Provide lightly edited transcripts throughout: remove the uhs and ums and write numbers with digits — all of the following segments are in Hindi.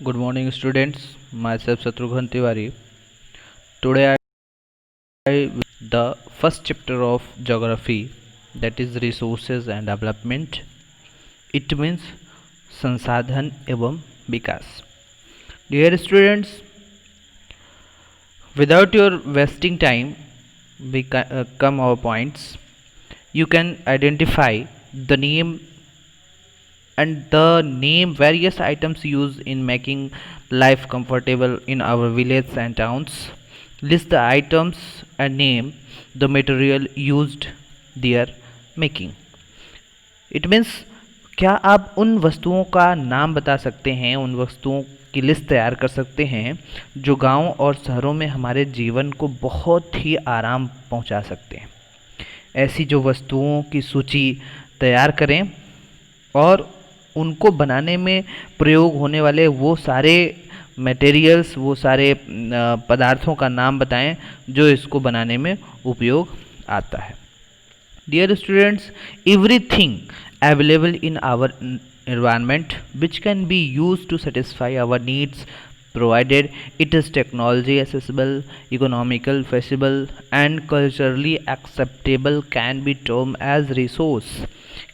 Good morning, students. Myself Shatrughan Tiwari. Today I the first chapter of geography, that is resources and development. It means संसाधन एवं विकास. Dear students, without your wasting time, we come our points. You can identify the name and the name various items used in making life comfortable in our villages and towns. List the items and name the material used their making. It means क्या आप उन वस्तुओं का नाम बता सकते हैं, उन वस्तुओं की लिस्ट तैयार कर सकते हैं जो गांव और शहरों में हमारे जीवन को बहुत ही आराम पहुंचा सकते हैं. ऐसी जो वस्तुओं की सूची तैयार करें और उनको बनाने में प्रयोग होने वाले वो सारे मटेरियल्स, वो सारे पदार्थों का नाम बताएं जो इसको बनाने में उपयोग आता है. Dear students, everything available in our environment which can be used to satisfy our needs, provided it is technology accessible, economical, feasible and culturally acceptable, can be termed as resource.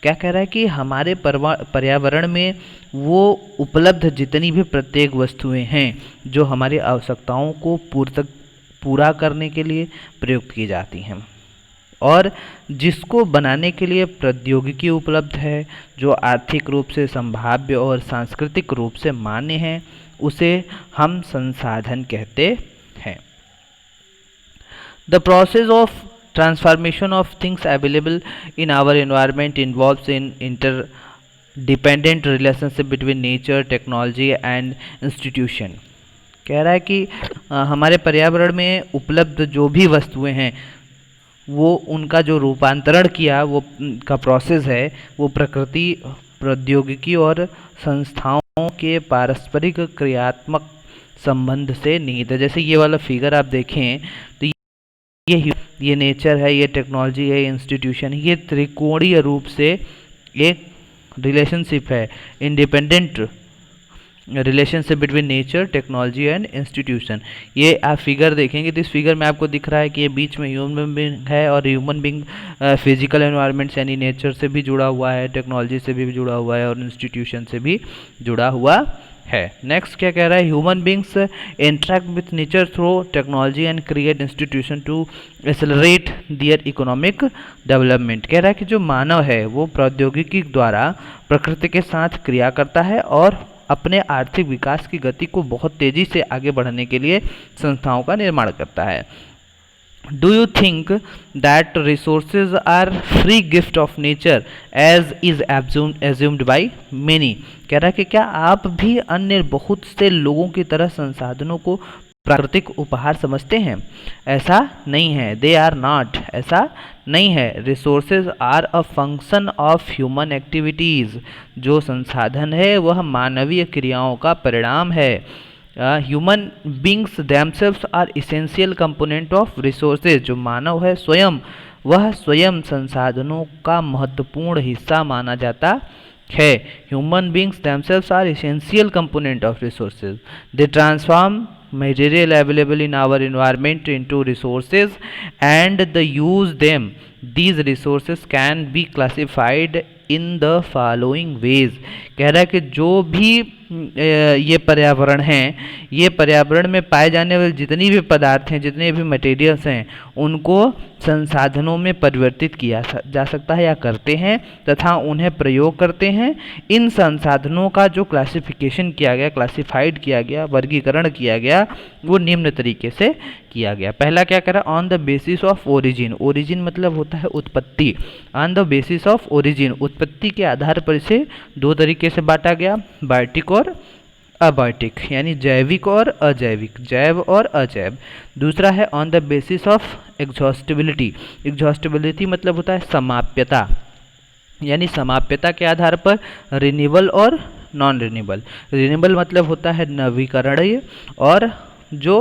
क्या कह रहा है कि हमारे पर्यावरण में वो उपलब्ध जितनी भी प्रत्येक वस्तुएं हैं जो हमारी आवश्यकताओं को पूरा करने के लिए प्रयुक्त की जाती हैं और जिसको बनाने के लिए प्रौद्योगिकी उपलब्ध है, जो आर्थिक रूप से संभाव्य और सांस्कृतिक रूप से मान्य है, उसे हम संसाधन कहते हैं. The process of transformation of things available in our environment involves in interdependent relationship between nature, technology and institution. कह रहा है कि हमारे पर्यावरण में उपलब्ध जो भी वस्तुएं हैं वो उनका जो रूपांतरण किया वो का प्रोसेस है वो प्रकृति, प्रौद्योगिकी और संस्थाओं के पारस्परिक क्रियात्मक संबंध से निहित है. जैसे ये वाला फिगर आप देखें तो ये नेचर है, ये टेक्नोलॉजी है, इंस्टीट्यूशन है, ये त्रिकोणीय रूप से एक रिलेशनशिप है, independent relationship between nature, technology and institution. ये आप फिगर देखेंगे तो इस फिगर में आपको दिख रहा है कि ये बीच में ह्यूमन बींग है और ह्यूमन बींग फिजिकल एनवायरनमेंट यानी नेचर से भी जुड़ा हुआ है, टेक्नोलॉजी से भी जुड़ा हुआ है और इंस्टीट्यूशन से भी जुड़ा हुआ है. नेक्स्ट क्या कह रहा है, human beings interact with nature through technology and create institution to accelerate their economic development. कह रहा है कि जो मानव है वो प्रौद्योगिकी द्वारा प्रकृति के साथ क्रिया करता है और अपने आर्थिक विकास की गति को बहुत तेज़ी से आगे बढ़ाने के लिए संस्थाओं का निर्माण करता है. Do you think that resources are free gift of nature as is assumed by many? कह रहा है कि क्या आप भी अन्य बहुत से लोगों की तरह संसाधनों को प्राकृतिक उपहार समझते हैं? ऐसा नहीं है. They are not. ऐसा नहीं है. Resources are a function of human activities. जो संसाधन है वह मानवीय क्रियाओं का परिणाम है. Human beings themselves are essential component of resources. जो मानव है स्वयं वह स्वयं संसाधनों का महत्वपूर्ण हिस्सा माना जाता है. Human beings themselves are essential component of resources. They transform material available in our environment into resources and the use them. These resources can be classified in the following ways. कह रहा है कि जो भी ये पर्यावरण हैं, ये पर्यावरण में पाए जाने वाले जितनी भी पदार्थ हैं, जितने भी मटेरियल्स हैं, उनको संसाधनों में परिवर्तित किया जा सकता है या करते हैं तथा उन्हें प्रयोग करते हैं. इन संसाधनों का जो क्लासिफिकेशन किया गया, क्लासिफाइड किया गया, वर्गीकरण किया गया, वो निम्न तरीके से किया गया. पहला क्या कह रहा है, on the basis of origin. Origin मतलब होता है उत्पत्ति. On the basis of origin, उत्पत्ति के आधार पर इसे दो तरीके से बांटा गया, बायोटिक और अबायोटिक, यानी जैविक और अजैविक, जैव और अजैव. दूसरा है on the basis of exhaustibility. Exhaustibility मतलब होता है समाप्यता, यानी समाप्यता के आधार पर रिन्यूएबल और नॉन रिन्यूएबल. रिन्यूएबल मतलब होता है नवीकरणीय और जो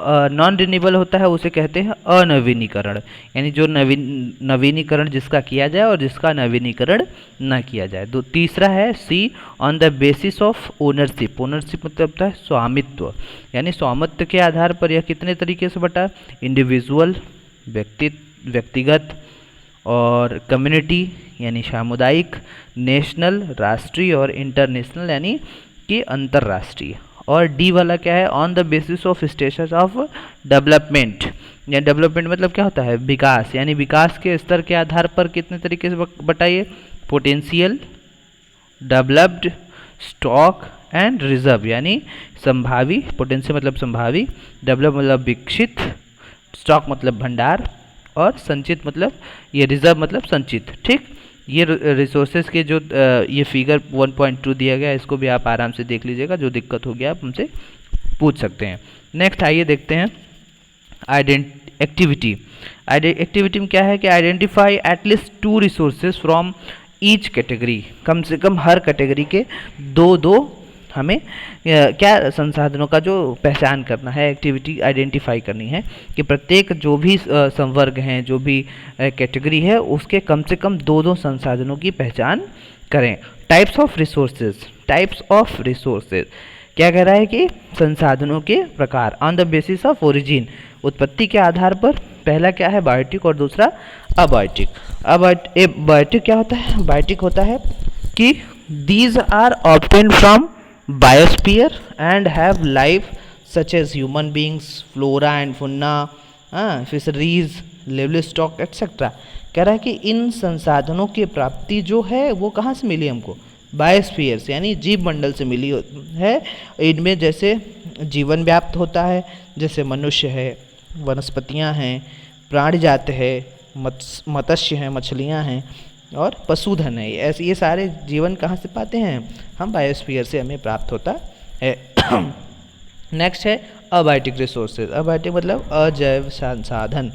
नॉन रिन्यूएबल होता है उसे कहते हैं अनवीनीकरण, यानी जो नवीनीकरण जिसका किया जाए और जिसका नवीनीकरण न किया जाए। तो तीसरा है C, on the basis of ownership. Ownership मतलब होता है स्वामित्व, यानी स्वामित्व के आधार पर यह कितने तरीके से बटा, इंडिविजुअल व्यक्तिगत, और कम्युनिटी यानी सामुदायिक, नेशनल राष्ट्रीय, और इंटरनेशनल यानी कि अंतर्राष्ट्रीय। और डी वाला क्या है, on the basis of status of development. या डेवलपमेंट मतलब क्या होता है, विकास, यानी विकास के स्तर के आधार पर कितने तरीके से बताइए, potential, developed, stock and reserve, यानी संभावी, पोटेंशियल मतलब संभावी, डेवलप मतलब विकसित, स्टॉक मतलब भंडार, और संचित मतलब ये रिजर्व मतलब संचित। ठीक, ये रिसोर्सेज के जो ये फिगर 1.2 दिया गया है, इसको भी आप आराम से देख लीजिएगा, जो दिक्कत हो गया आप हमसे पूछ सकते हैं। नेक्स्ट आइए देखते हैं एक्टिविटी। एक्टिविटी में क्या है कि identify at least 2 resources from each category. कम से कम हर कैटेगरी के दो हमें क्या संसाधनों का जो पहचान करना है, एक्टिविटी आइडेंटिफाई करनी है कि प्रत्येक जो भी संवर्ग हैं, जो भी कैटेगरी है, उसके कम से कम दो संसाधनों की पहचान करें। टाइप्स ऑफ रिसोर्सेज क्या कह रहा है कि संसाधनों के प्रकार, on the basis of origin, उत्पत्ति के आधार पर। पहला क्या है, बायोटिक, और दूसरा अबायोटिक। बायोटिक क्या होता है, बायोटिक होता है कि these are obtained from biosphere and have life such as human beings, flora and fauna, fisheries, livestock etcetera. कह रहा है कि इन संसाधनों की प्राप्ति जो है वो कहाँ से मिली हमको, बायोस्फीयर से, यानी जीव मंडल से मिली है। इनमें जैसे जीवन व्याप्त होता है, जैसे मनुष्य है, वनस्पतियाँ हैं, प्राणी जात है, मत्स्य हैं, मछलियाँ हैं, और पशुधन है। ऐसे ये सारे जीवन कहाँ से पाते हैं हम, बायोस्फीयर से हमें प्राप्त होता है। नेक्स्ट है अबायोटिक रिसोर्सेज। अबायोटिक मतलब अजैव संसाधन।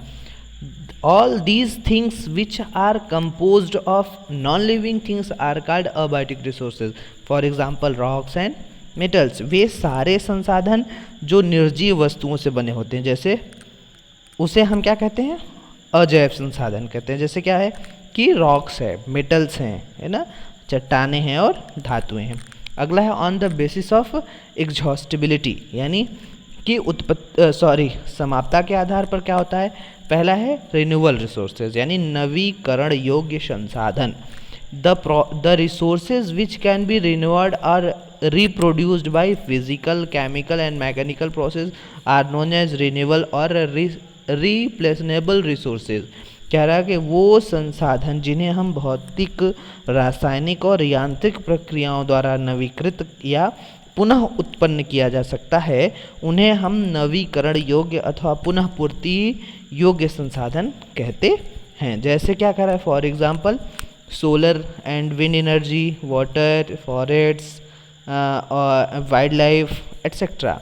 All these things which are composed of non living things are called abiotic resources. For example rocks and metals. वे सारे संसाधन जो निर्जीव वस्तुओं से बने होते हैं, जैसे उसे हम क्या कहते हैं, अजैव संसाधन कहते हैं। जैसे क्या है कि रॉक्स है, मेटल्स हैं, है ना, चट्टाने हैं और धातुएं हैं। अगला है on the basis of exhaustibility, यानी कि समाप्ता के आधार पर क्या होता है। पहला है रिन्यूअल रिसोर्सेज, यानी नवीकरण योग्य संसाधन। The resources which can be renewed और reproduced by physical, chemical and mechanical process are known as renewable और replaceable resources। कह रहा है कि वो संसाधन जिन्हें हम भौतिक, रासायनिक और यांत्रिक प्रक्रियाओं द्वारा नवीकृत या पुनः उत्पन्न किया जा सकता है, उन्हें हम नवीकरण योग्य अथवा पुनः पूर्ति योग्य संसाधन कहते हैं। जैसे क्या कह रहा है, for example solar and wind energy, water, forest, wild life etcetera.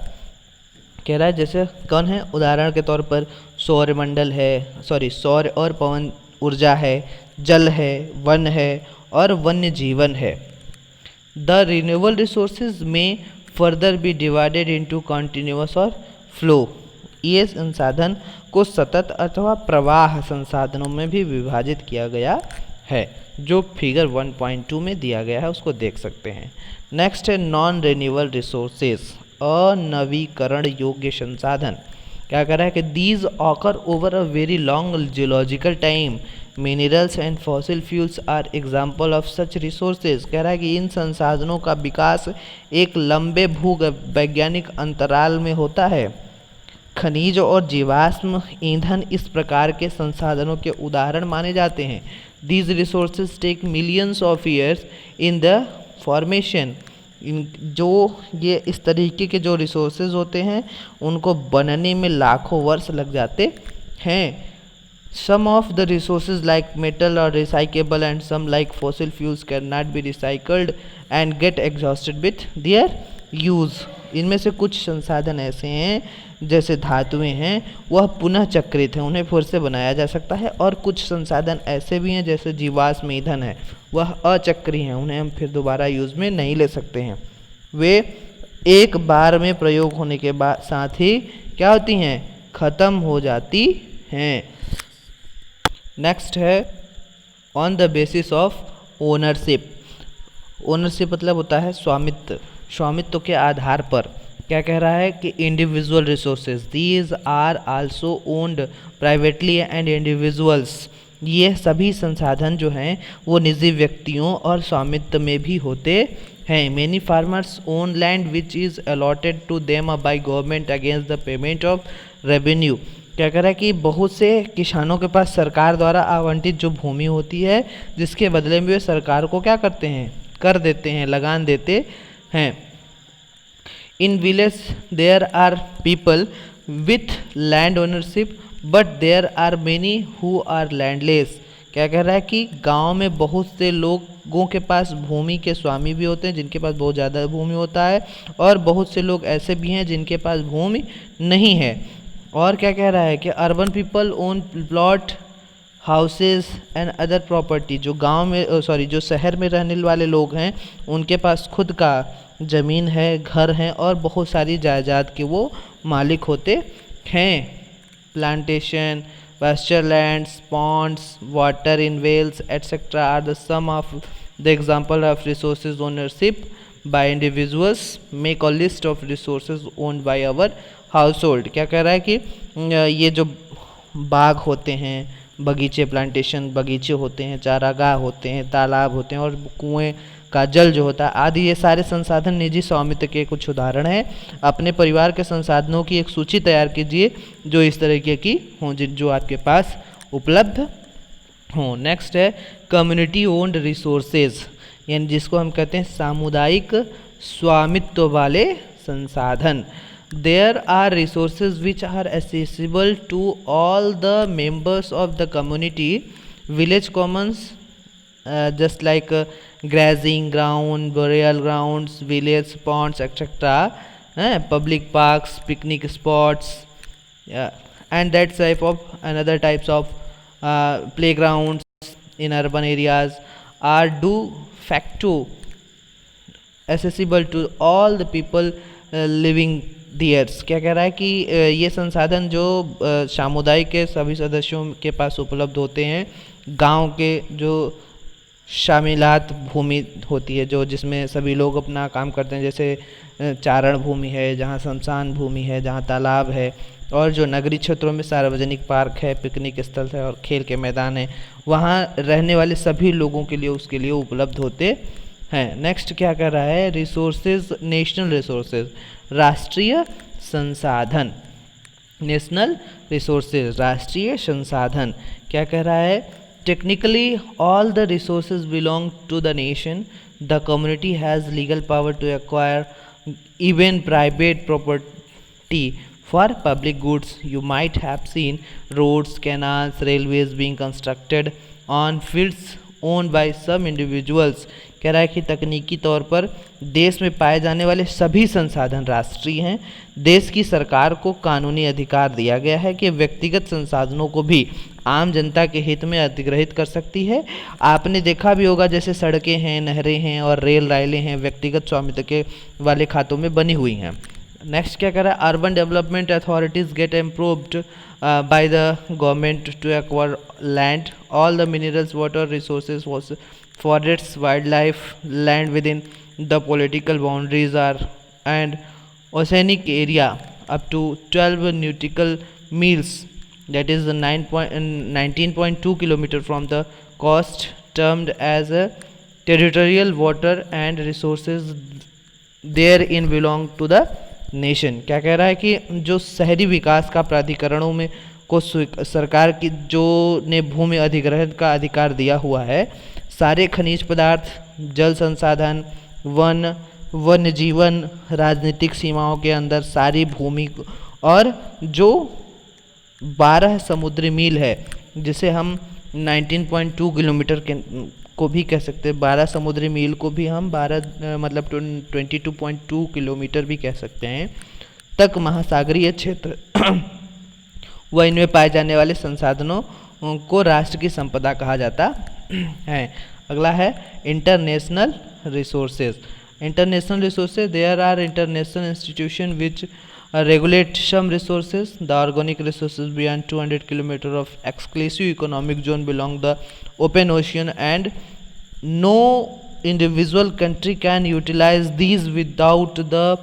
कह रहा है जैसे कौन है, उदाहरण के तौर पर सौरमंडल है, सौर और पवन ऊर्जा है, जल है, वन है और वन्य जीवन है। द रिन्यूएबल रिसोर्सेज में further be divided into continuous और फ्लो। ये संसाधन को सतत अथवा प्रवाह संसाधनों में भी विभाजित किया गया है, जो फिगर 1.2 में दिया गया है, उसको देख सकते हैं। नेक्स्ट है नॉन रिन्यूएबल रिसोर्सेज, अनवीकरण योग्य संसाधन। क्या कह रहा है कि these occur over a very long geological time, minerals and fossil fuels are example of such resources. कह रहा है कि इन संसाधनों का विकास एक लंबे भूवैज्ञानिक अंतराल में होता है। खनिज और जीवाश्म ईंधन इस प्रकार के संसाधनों के उदाहरण माने जाते हैं। These resources take millions of years in the formation. जो ये इस तरीके के जो रिसोर्सेज होते हैं उनको बनने में लाखों वर्ष लग जाते हैं। Some of the resources like metal और recyclable and some like fossil fuels can not be recycled and get exhausted with their use. इनमें से कुछ संसाधन ऐसे हैं जैसे धातुएं हैं, वह पुनः चक्रित हैं, उन्हें फिर से बनाया जा सकता है। और कुछ संसाधन ऐसे भी हैं जैसे जीवाश्म ईंधन है, वह अचक्रीय हैं, उन्हें हम फिर दोबारा यूज़ में नहीं ले सकते हैं। वे एक बार में प्रयोग होने के बाद साथ ही क्या होती हैं, खत्म हो जाती हैं। नेक्स्ट है on the basis of ownership. Ownership मतलब होता है स्वामित्व, स्वामित्व के आधार पर। क्या कह रहा है कि individual resources these are also owned privately and individuals, ये सभी संसाधन जो हैं वो निजी व्यक्तियों और स्वामित्व में भी होते हैं। Many farmers own land which is allotted to them by government against the payment of revenue. क्या कह रहा है कि बहुत से किसानों के पास सरकार द्वारा आवंटित जो भूमि होती है, जिसके बदले में वे सरकार को क्या करते हैं, कर देते हैं, लगान देते हैं। In village there are people with land ownership but there are many who are landless. क्या कह रहा है कि गांव में बहुत से लोगों के पास भूमि के स्वामी भी होते हैं, जिनके पास बहुत ज़्यादा भूमि होता है, और बहुत से लोग ऐसे भी हैं जिनके पास भूमि नहीं है। और क्या कह रहा है कि urban people own plot houses and other property. जो गांव में जो शहर में रहने वाले लोग हैं उनके पास खुद का ज़मीन है, घर हैं और बहुत सारी जायदाद के वो मालिक होते हैं। Plantation, pasture lands, ponds, water in wells, etc. are the some of the example of resources ownership by individuals. Make a list of resources owned by our household. क्या कह रहा है कि ये जो बाग होते हैं, बगीचे, प्लांटेशन बगीचे होते हैं, चारागाह होते हैं, तालाब होते हैं और कुएं का जल जो होता है आदि, ये सारे संसाधन निजी स्वामित्व के कुछ उदाहरण हैं। अपने परिवार के संसाधनों की एक सूची तैयार कीजिए जो इस तरीके की हों, जो आपके पास उपलब्ध हों। नेक्स्ट है कम्युनिटी ओन्ड रिसोर्सेज, यानी जिसको हम कहते हैं सामुदायिक स्वामित्व वाले संसाधन। There are resources which are accessible to all the members of the community, village commons just like grazing ground, burial grounds, village ponds, etc. Public parks, picnic spots, and that type of another types of playgrounds in urban areas are de facto accessible to all the people living there. क्या कह रहा है कि ये संसाधन जो सामुदायिक के सभी सदस्यों के पास उपलब्ध होते हैं, गांव के जो शामिलात भूमि होती है जो जिसमें सभी लोग अपना काम करते हैं, जैसे चारण भूमि है, जहाँ शमशान भूमि है, जहाँ तालाब है, और जो नगरीय क्षेत्रों में सार्वजनिक पार्क है, पिकनिक स्थल है और खेल के मैदान है, वहाँ रहने वाले सभी लोगों के लिए उसके लिए उपलब्ध होते हैं। नेक्स्ट क्या कर रहा है, रिसोर्सेज, नेशनल रिसोर्सेज, राष्ट्रीय संसाधन, नेशनल रिसोर्सेज, राष्ट्रीय संसाधन। क्या कह रहा है, technically all the resources belong to the nation. The community has legal power to acquire even private property for public goods. You might have seen roads, canals, railways being constructed on fields owned by some individuals. कह रहा है कि तकनीकी तौर पर देश में पाए जाने वाले सभी संसाधन राष्ट्रीय हैं। देश की सरकार को कानूनी अधिकार दिया गया है कि व्यक्तिगत संसाधनों को भी आम जनता के हित में अधिग्रहित कर सकती है। आपने देखा भी होगा जैसे सड़कें हैं, नहरें हैं और रेल लाइनें हैं, व्यक्तिगत स्वामित्व के वाले खातों में बनी हुई हैं। नेक्स्ट क्या कर रहा है, urban development authorities get improved by the government to acquire land, all the minerals, water resources, forests, wildlife, land within the political boundaries are and oceanic area up to 12 nautical miles, that is 19.2 kilometer from the coast, termed as a territorial water and resources therein belong to the nation. क्या कह रहा है कि जो शहरी विकास का प्राधिकरणों में को सरकार की जो ने भूमि अधिग्रहण का अधिकार दिया हुआ है, सारे खनिज पदार्थ, जल संसाधन, वन्य जीवन, राजनीतिक सीमाओं के अंदर सारी भूमि और जो 12 समुद्री मील है, जिसे हम 19.2 किलोमीटर के को भी कह सकते हैं, 12 समुद्री मील को भी हम 22.2 किलोमीटर भी कह सकते हैं, तक महासागरीय क्षेत्र व इनमें पाए जाने वाले संसाधनों को राष्ट्र की संपदा कहा जाता है। अगला है international resources. International resources, there are international institutions which regulate some resources. The organic resources beyond 200 kilometers of exclusive economic zone belong the open ocean, and no individual country can utilize these without the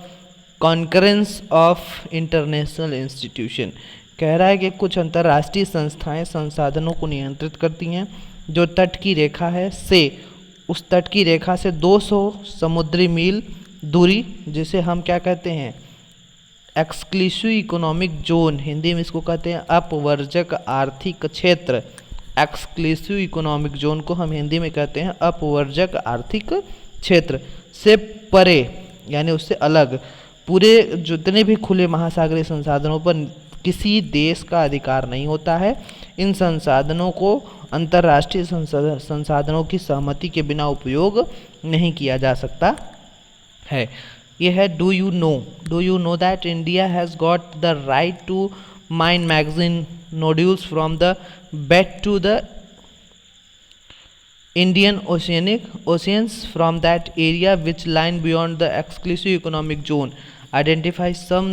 concurrence of international institution. कह रहा है कि कुछ अंतर्राष्ट्रीय संस्थाएं संसाधनों को नियंत्रित करती हैं जो तट की रेखा है से उस तट की रेखा से 200 समुद्री मील दूरी, जिसे हम क्या कहते हैं, एक्सक्लूसिव इकोनॉमिक जोन, हिंदी में इसको कहते हैं अपवर्जक आर्थिक क्षेत्र। एक्सक्लूसिव इकोनॉमिक जोन को हम हिंदी में कहते हैं अपवर्जक आर्थिक क्षेत्र से परे, यानी उससे अलग पूरे जितने भी खुले महासागरीय संसाधनों पर किसी देश का अधिकार नहीं होता है। इन संसाधनों को अंतर्राष्ट्रीय संसाधनों की सहमति के बिना उपयोग नहीं किया जा सकता है। यह है do you know that India has got the right to mine manganese nodules from the bed to the Indian oceans from that area which line beyond the exclusive economic zone. Identify some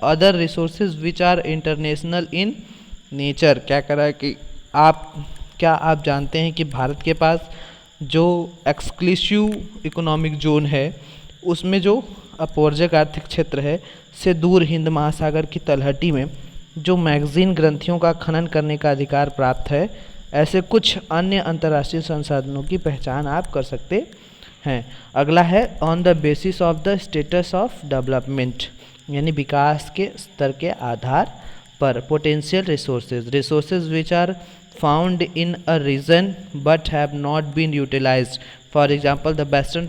other resources which are international in nature. क्या कर रहा है कि क्या आप जानते हैं कि भारत के पास जो एक्सक्लूसिव इकोनॉमिक जोन है उसमें जो अपवर्जक आर्थिक क्षेत्र है से दूर हिंद महासागर की तलहटी में जो मैगजीन ग्रंथियों का खनन करने का अधिकार प्राप्त है, ऐसे कुछ अन्य अंतर्राष्ट्रीय संसाधनों की पहचान आप कर सकते हैं। अगला है on the basis of the status of development, यानी विकास के स्तर के आधार पर। Potential resources which are found in a region but have not been utilised. For example the western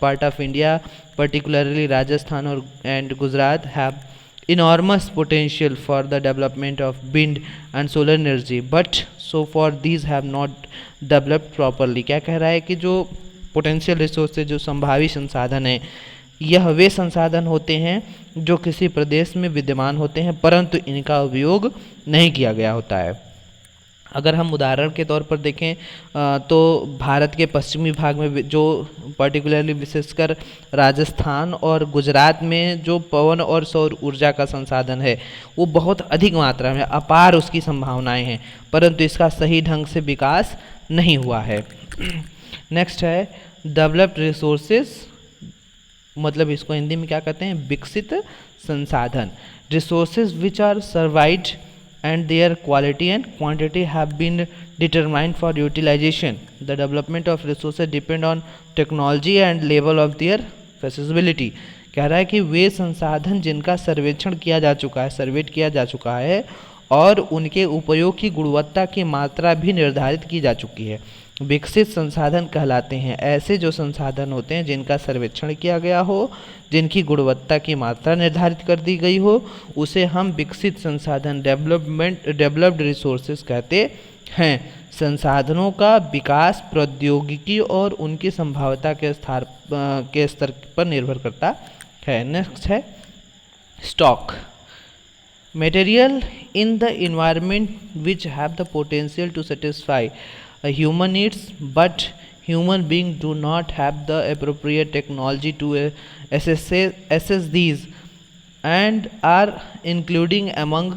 part of India, particularly Rajasthan and Gujarat, have enormous potential for the development of wind and solar energy, but so far these have not developed properly. क्या कह रहा है कि जो पोटेंशियल रिसोर्स, जो संभावी संसाधन है, यह वे संसाधन होते हैं जो किसी प्रदेश में विद्यमान होते हैं परंतु इनका उपयोग नहीं किया गया होता है। अगर हम उदाहरण के तौर पर देखें तो भारत के पश्चिमी भाग में जो पर्टिकुलरली विशेषकर राजस्थान और गुजरात में जो पवन और सौर ऊर्जा का संसाधन है वो बहुत अधिक मात्रा में अपार उसकी संभावनाएं हैं, परंतु इसका सही ढंग से विकास नहीं हुआ है। नेक्स्ट है डेवलप्ड रिसोर्सेज, मतलब इसको हिंदी में क्या कहते हैं, विकसित संसाधन। Resources which are surveyed and their quality and quantity have been determined for utilization. The development of resources depend on technology and level of their feasibility. कह रहा है कि वे संसाधन जिनका सर्वेक्षण किया जा चुका है, सर्वेट किया जा चुका है और उनके उपयोग की गुणवत्ता की मात्रा भी निर्धारित की जा चुकी है, विकसित संसाधन कहलाते हैं। ऐसे जो संसाधन होते हैं जिनका सर्वेक्षण किया गया हो, जिनकी गुणवत्ता की मात्रा निर्धारित कर दी गई हो, उसे हम विकसित संसाधन डेवलप्ड रिसोर्सेज कहते हैं। संसाधनों का विकास प्रौद्योगिकी और उनकी संभाव्यता के स्तर पर निर्भर करता है। नेक्स्ट है stock, material in the environment which have the potential to satisfy human needs, but human beings do not have the appropriate technology to assess these and are including among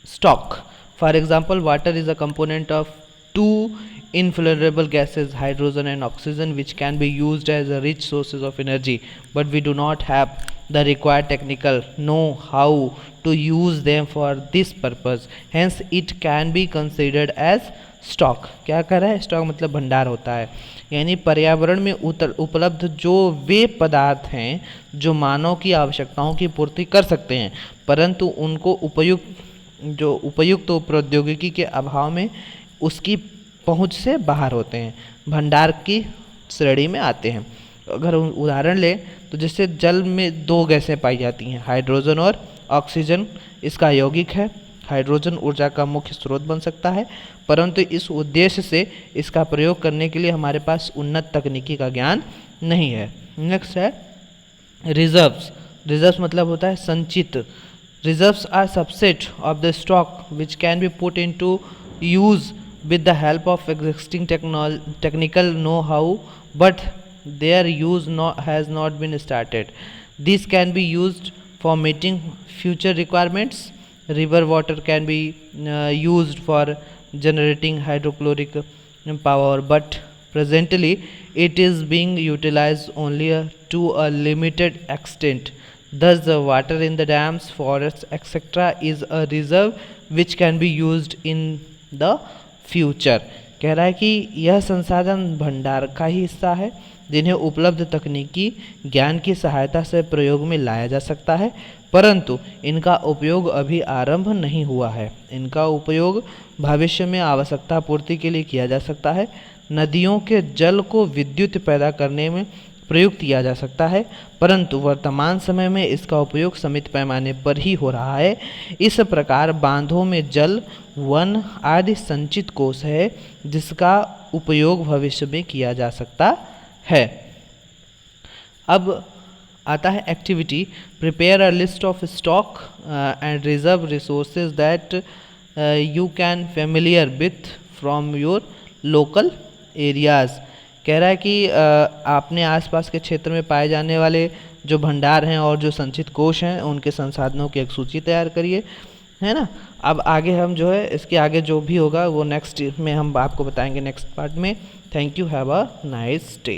stock. For example, water is a component of two inflammable gases, hydrogen and oxygen, which can be used as a rich sources of energy, but we do not have the required technical know how to use them for this purpose, hence it can be considered as stock. क्या कर रहा है, स्टॉक मतलब भंडार होता है, यानी पर्यावरण में उपलब्ध जो वे पदार्थ हैं जो मानव की आवश्यकताओं की पूर्ति कर सकते हैं परंतु उनको उपयुक्त प्रौद्योगिकी के अभाव में उसकी पहुंच से बाहर होते हैं, भंडार की श्रेणी में आते हैं। अगर उदाहरण लें तो जैसे जल में दो गैसें पाई जाती हैं, हाइड्रोजन और ऑक्सीजन। इसका यौगिक है, हाइड्रोजन ऊर्जा का मुख्य स्रोत बन सकता है परंतु इस उद्देश्य से इसका प्रयोग करने के लिए हमारे पास उन्नत तकनीकी का ज्ञान नहीं है। नेक्स्ट है रिजर्व्स मतलब होता है संचित। Reserves are subset of the stock which can be put into use with the help of existing technical know-how but their use has not been started. This can be used for meeting future requirements. River water can be used for generating hydrochloric power, but presently it is being utilized only to a limited extent. Thus the water in the dams, forests, etc. is a reserve which can be used in the future. कह रहा है कि यह संसाधन भंडार का ही हिस्सा है जिन्हें उपलब्ध तकनीकी ज्ञान की सहायता से प्रयोग में लाया जा सकता है, परंतु इनका उपयोग अभी आरंभ नहीं हुआ है. इनका उपयोग भविष्य में आवश्यकता पूर्ति के लिए किया जा सकता है. नदियों के जल को विद्युत पैदा करने में प्रयुक्त किया जा सकता है, परंतु वर्तमान समय में इसका उपयोग सीमित पैमाने पर ही हो रहा है. इस प्रकार बांधों में जल, वन आदि संचित कोष है जिसका उपयोग भविष्य में किया जा सकता है. अब आता है activity. Prepare a list of stock and reserve resources that you can familiar with from your local areas. कह रहा है कि आपने आसपास के क्षेत्र में पाए जाने वाले जो भंडार हैं और जो संचित कोष हैं उनके संसाधनों की एक सूची तैयार करिए, है ना. अब आगे हम जो है इसके आगे जो भी होगा वो नेक्स्ट में हम आपको बताएंगे नेक्स्ट पार्ट में. Thank you. Have a nice day.